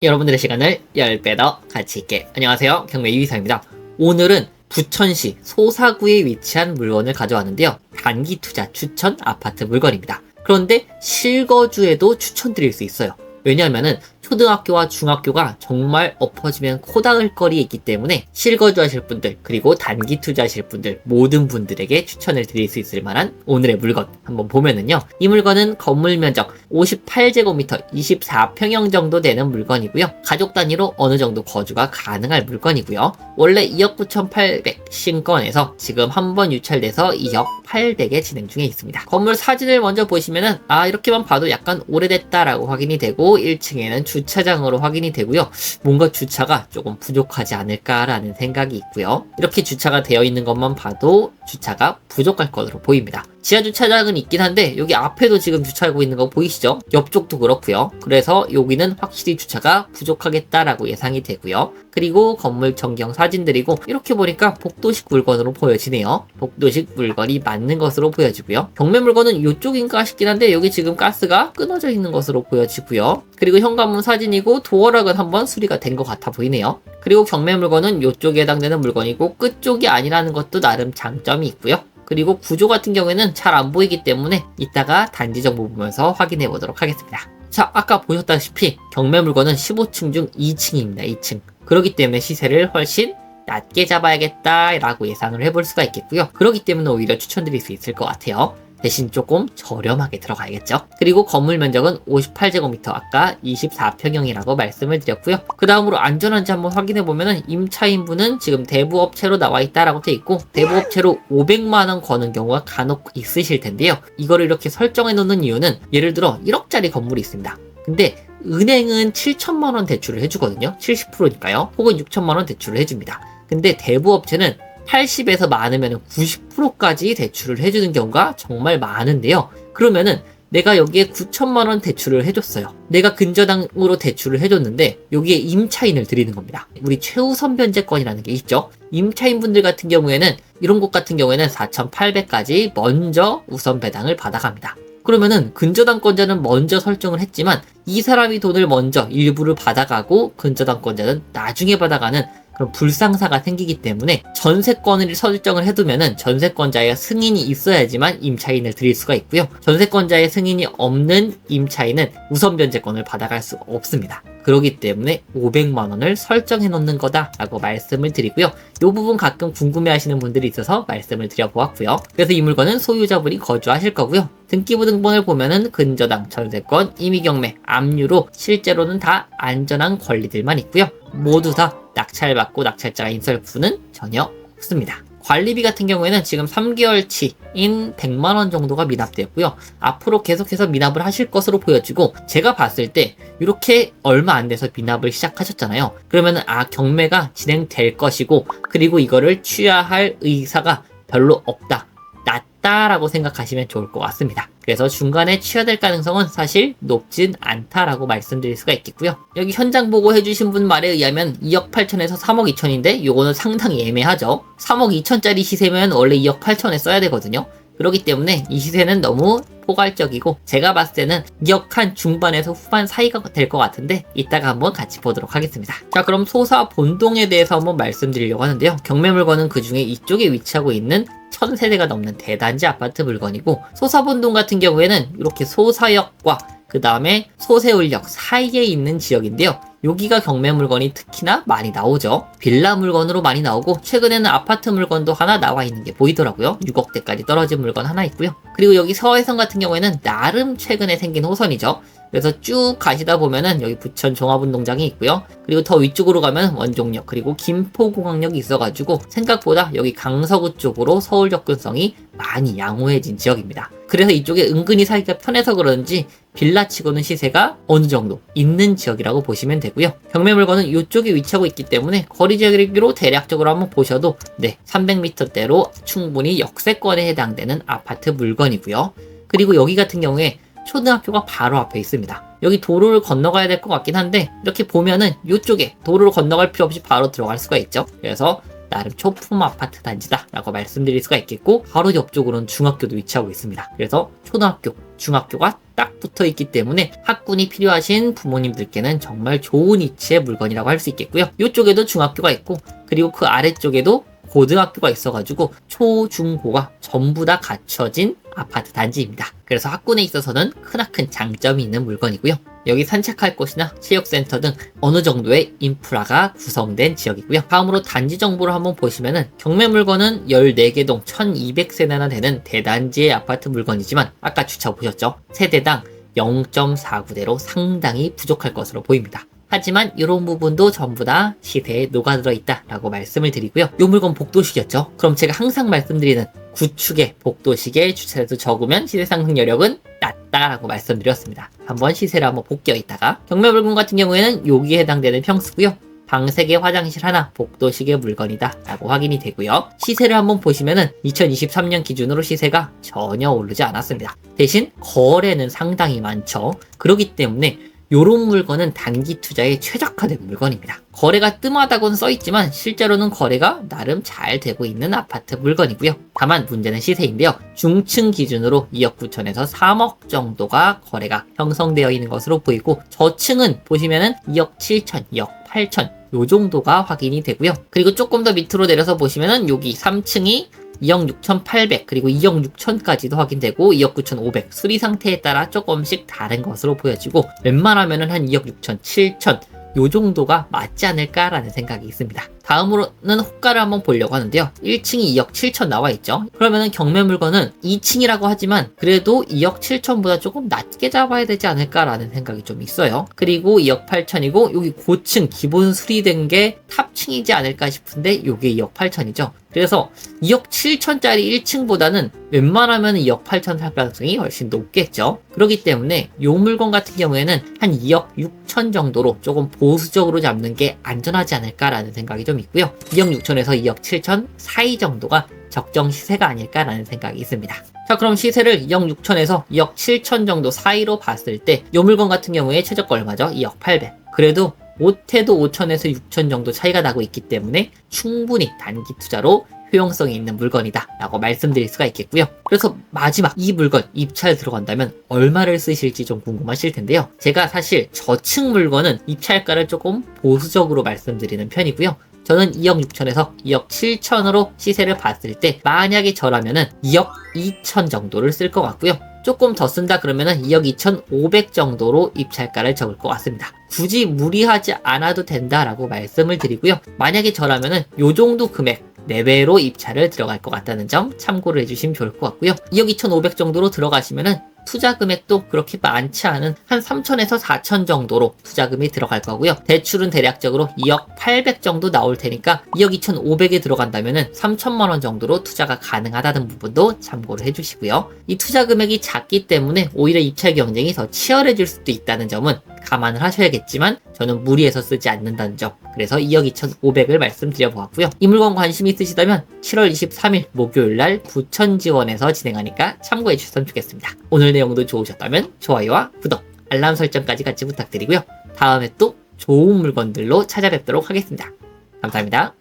여러분들의 시간을 10배 더 같이 있게. 안녕하세요, 경매 이휘사입니다. 오늘은 부천시 소사구에 위치한 물건을 가져왔는데요. 단기 투자 추천 아파트 물건입니다. 그런데 실거주에도 추천드릴 수 있어요. 왜냐하면은 초등학교와 중학교가 정말 엎어지면 코닥을 거리에 있기 때문에 실거주 하실 분들, 그리고 단기 투자하실 분들, 모든 분들에게 추천을 드릴 수 있을 만한 오늘의 물건 한번 보면은요, 이 물건은 건물 면적 58제곱미터 24평형 정도 되는 물건이고요. 가족 단위로 어느 정도 거주가 가능할 물건이고요. 원래 2억 9,800 신건에서 지금 한번 유찰돼서 2억 800에 진행 중에 있습니다. 건물 사진을 먼저 보시면은 이렇게만 봐도 약간 오래됐다라고 확인이 되고, 1층에는 주차장으로 확인이 되고요. 뭔가 주차가 조금 부족하지 않을까라는 생각이 있고요. 이렇게 주차가 되어 있는 것만 봐도 주차가 부족할 것으로 보입니다. 지하 주차장은 있긴 한데 여기 앞에도 지금 주차하고 있는 거 보이시죠? 옆쪽도 그렇고요. 그래서 여기는 확실히 주차가 부족하겠다라고 예상이 되고요. 그리고 건물 전경 사진들이고, 이렇게 보니까 복도식 물건으로 보여지네요. 복도식 물건이 맞는 것으로 보여지고요. 경매 물건은 이쪽인가 싶긴 한데 여기 지금 가스가 끊어져 있는 것으로 보여지고요. 그리고 현관문 사진이고, 도어락은 한번 수리가 된 것 같아 보이네요. 그리고 경매 물건은 이쪽에 해당되는 물건이고, 끝쪽이 아니라는 것도 나름 장점이 있고요. 그리고 구조 같은 경우에는 잘 안 보이기 때문에 이따가 단지 정보 보면서 확인해 보도록 하겠습니다. 자, 아까 보셨다시피 경매 물건은 15층 중 2층입니다. 2층. 그렇기 때문에 시세를 훨씬 낮게 잡아야겠다라고 예상을 해볼 수가 있겠고요. 그렇기 때문에 오히려 추천드릴 수 있을 것 같아요. 대신 조금 저렴하게 들어가야겠죠. 그리고 건물 면적은 58제곱미터, 아까 24평형이라고 말씀을 드렸고요. 그 다음으로 안전한지 한번 확인해보면은 임차인분은 지금 대부업체로 나와 있다라고 돼 있고, 대부업체로 500만원 거는 경우가 간혹 있으실 텐데요. 이거를 이렇게 설정해 놓는 이유는, 예를 들어 1억짜리 건물이 있습니다. 근데 은행은 7천만원 대출을 해주거든요. 70%니까요. 혹은 6천만원 대출을 해줍니다. 근데 대부업체는 80에서 많으면 90%까지 대출을 해주는 경우가 정말 많은데요. 그러면은 내가 여기에 9천만원 대출을 해줬어요. 내가 근저당으로 대출을 해줬는데 여기에 임차인을 드리는 겁니다. 우리 최우선 변제권이라는 게 있죠. 임차인분들 같은 경우에는, 이런 곳 같은 경우에는 4,800까지 먼저 우선 배당을 받아갑니다. 그러면은 근저당권자는 먼저 설정을 했지만 이 사람이 돈을 먼저 일부를 받아가고 근저당권자는 나중에 받아가는 그런 불상사가 생기기 때문에, 전세권을 설정을 해두면은 전세권자의 승인이 있어야지만 임차인을 드릴 수가 있고요. 전세권자의 승인이 없는 임차인은 우선 변제권을 받아갈 수 없습니다. 그렇기 때문에 500만원을 설정해 놓는 거다라고 말씀을 드리고요. 이 부분 가끔 궁금해 하시는 분들이 있어서 말씀을 드려보았고요. 그래서 이 물건은 소유자분이 거주하실 거고요. 등기부 등본을 보면은 근저당, 전세권, 임의경매, 압류로 실제로는 다 안전한 권리들만 있고요. 모두 다 낙찰받고 낙찰자가 인설부는 전혀 없습니다. 관리비 같은 경우에는 지금 3개월치인 100만원 정도가 미납되었고요. 앞으로 계속해서 미납을 하실 것으로 보여지고, 제가 봤을 때 이렇게 얼마 안 돼서 미납을 시작하셨잖아요. 그러면은 경매가 진행될 것이고, 그리고 이거를 취하할 의사가 별로 없다, 낮다라고 생각하시면 좋을 것 같습니다. 그래서 중간에 취하될 가능성은 사실 높진 않다라고 말씀드릴 수가 있겠고요. 여기 현장 보고 해주신 분 말에 의하면 2억 8천에서 3억 2천인데 요거는 상당히 애매하죠. 3억 2천짜리 시세면 원래 2억 8천에 써야 되거든요. 그렇기 때문에 이 시세는 너무 포괄적이고, 제가 봤을 때는 2억 한 중반에서 후반 사이가 될 것 같은데 이따가 한번 같이 보도록 하겠습니다. 자, 그럼 소사 본동에 대해서 한번 말씀드리려고 하는데요. 경매 물건은 그 중에 이쪽에 위치하고 있는 1000세대가 넘는 대단지 아파트 물건이고, 소사본동 같은 경우에는 이렇게 소사역과 그 다음에 소세울역 사이에 있는 지역인데요. 여기가 경매 물건이 특히나 많이 나오죠. 빌라 물건으로 많이 나오고, 최근에는 아파트 물건도 하나 나와 있는 게 보이더라고요. 6억대까지 떨어진 물건 하나 있고요. 그리고 여기 서해선 같은 경우에는 나름 최근에 생긴 호선이죠. 그래서 쭉 가시다 보면은 여기 부천 종합운동장이 있고요. 그리고 더 위쪽으로 가면 원종역, 그리고 김포공항역이 있어가지고 생각보다 여기 강서구 쪽으로 서울 접근성이 많이 양호해진 지역입니다. 그래서 이쪽에 은근히 살기가 편해서 그런지 빌라치고는 시세가 어느 정도 있는 지역이라고 보시면 되고요. 경매 물건은 이쪽에 위치하고 있기 때문에 거리 재기로 대략적으로 한번 보셔도 300m대로 충분히 역세권에 해당되는 아파트 물건이고요. 그리고 여기 같은 경우에 초등학교가 바로 앞에 있습니다. 여기 도로를 건너가야 될 것 같긴 한데, 이렇게 보면은 이쪽에 도로를 건너갈 필요 없이 바로 들어갈 수가 있죠. 그래서 나름 초품 아파트 단지다 라고 말씀드릴 수가 있겠고, 바로 옆쪽으로는 중학교도 위치하고 있습니다. 그래서 초등학교, 중학교가 딱 붙어 있기 때문에 학군이 필요하신 부모님들께는 정말 좋은 위치의 물건이라고 할 수 있겠고요. 이쪽에도 중학교가 있고 그리고 그 아래쪽에도 고등학교가 있어가지고 초, 중, 고가 전부 다 갖춰진 아파트 단지입니다. 그래서 학군에 있어서는 크나큰 장점이 있는 물건이고요. 여기 산책할 곳이나 체육센터 등 어느 정도의 인프라가 구성된 지역이고요. 다음으로 단지 정보를 한번 보시면은 경매 물건은 14개 동 1200세대나 되는 대단지의 아파트 물건이지만 아까 주차 보셨죠? 세대당 0.49대로 상당히 부족할 것으로 보입니다. 하지만 이런 부분도 전부 다 시세에 녹아들어 있다라고 말씀을 드리고요. 이 물건 복도식이었죠. 그럼 제가 항상 말씀드리는 구축의 복도식의 주차세도 적으면 시세 상승 여력은 낮다라고 말씀드렸습니다. 한번 시세를 한번 복귀어 있다가 경매 물건 같은 경우에는 여기에 해당되는 평수고요. 방 3개 화장실 하나 복도식의 물건이다 라고 확인이 되고요. 시세를 한번 보시면은 2023년 기준으로 시세가 전혀 오르지 않았습니다. 대신 거래는 상당히 많죠. 그렇기 때문에 요런 물건은 단기 투자에 최적화된 물건입니다. 거래가 뜸하다고는 써있지만 실제로는 거래가 나름 잘 되고 있는 아파트 물건이고요. 다만 문제는 시세인데요. 중층 기준으로 2억 9천에서 3억 정도가 거래가 형성되어 있는 것으로 보이고 저층은 보시면은 2억 7천, 2억 8천 요 정도가 확인이 되고요. 그리고 조금 더 밑으로 내려서 보시면은 여기 3층이 2억 6,800 그리고 2억 6천까지도 확인되고 2억 9,500 수리 상태에 따라 조금씩 다른 것으로 보여지고 웬만하면은 한 2억 6천, 7천 요 정도가 맞지 않을까라는 생각이 있습니다. 다음으로는 호가를 한번 보려고 하는데요. 1층이 2억 7천 나와 있죠. 그러면은 경매 물건은 2층이라고 하지만 그래도 2억 7천보다 조금 낮게 잡아야 되지 않을까라는 생각이 좀 있어요. 그리고 2억 8천이고 여기 고층 기본 수리된 게 탑층이지 않을까 싶은데 요게 2억 8천이죠. 그래서 2억 7천짜리 1층보다는 웬만하면 2억 8천 살 가능성이 훨씬 높겠죠. 그렇기 때문에 요 물건 같은 경우에는 한 2억 6천 정도로 조금 보수적으로 잡는 게 안전하지 않을까라는 생각이 좀 있고요. 2억 6천에서 2억 7천 사이 정도가 적정 시세가 아닐까라는 생각이 있습니다. 자, 그럼 시세를 2억 6천에서 2억 7천 정도 사이로 봤을 때 요 물건 같은 경우에 최저가 얼마죠? 2억 800. 그래도 못해도 5천에서 6천 정도 차이가 나고 있기 때문에 충분히 단기 투자로 효용성이 있는 물건이다 라고 말씀드릴 수가 있겠고요. 그래서 마지막 이 물건 입찰 들어간다면 얼마를 쓰실지 좀 궁금하실 텐데요. 제가 사실 저층 물건은 입찰가를 조금 보수적으로 말씀드리는 편이고요. 저는 2억 6천에서 2억 7천으로 시세를 봤을 때 만약에 저라면은 2억 2천 정도를 쓸 것 같고요. 조금 더 쓴다 그러면은 2억 2,500 정도로 입찰가를 적을 것 같습니다. 굳이 무리하지 않아도 된다라고 말씀을 드리고요. 만약에 저라면은 요 정도 금액 내외로 입찰을 들어갈 것 같다는 점 참고를 해주시면 좋을 것 같고요. 2억 2,500 정도로 들어가시면은 투자 금액도 그렇게 많지 않은 한 3천에서 4천 정도로 투자금이 들어갈 거고요. 대출은 대략적으로 2억 800 정도 나올 테니까 2억 2,500에 들어간다면은 3천만 원 정도로 투자가 가능하다는 부분도 참고를 해주시고요. 이 투자 금액이 작기 때문에 오히려 입찰 경쟁이 더 치열해질 수도 있다는 점은 감안을 하셔야겠지만 저는 무리해서 쓰지 않는다는 점, 그래서 2억 2,500을 말씀드려 보았고요. 이 물건 관심 있으시다면 7월 23일 목요일날 부천지원에서 진행하니까 참고해 주셨으면 좋겠습니다. 오늘 내용도 좋으셨다면 좋아요와 구독, 알람 설정까지 같이 부탁드리고요. 다음에 또 좋은 물건들로 찾아뵙도록 하겠습니다. 감사합니다.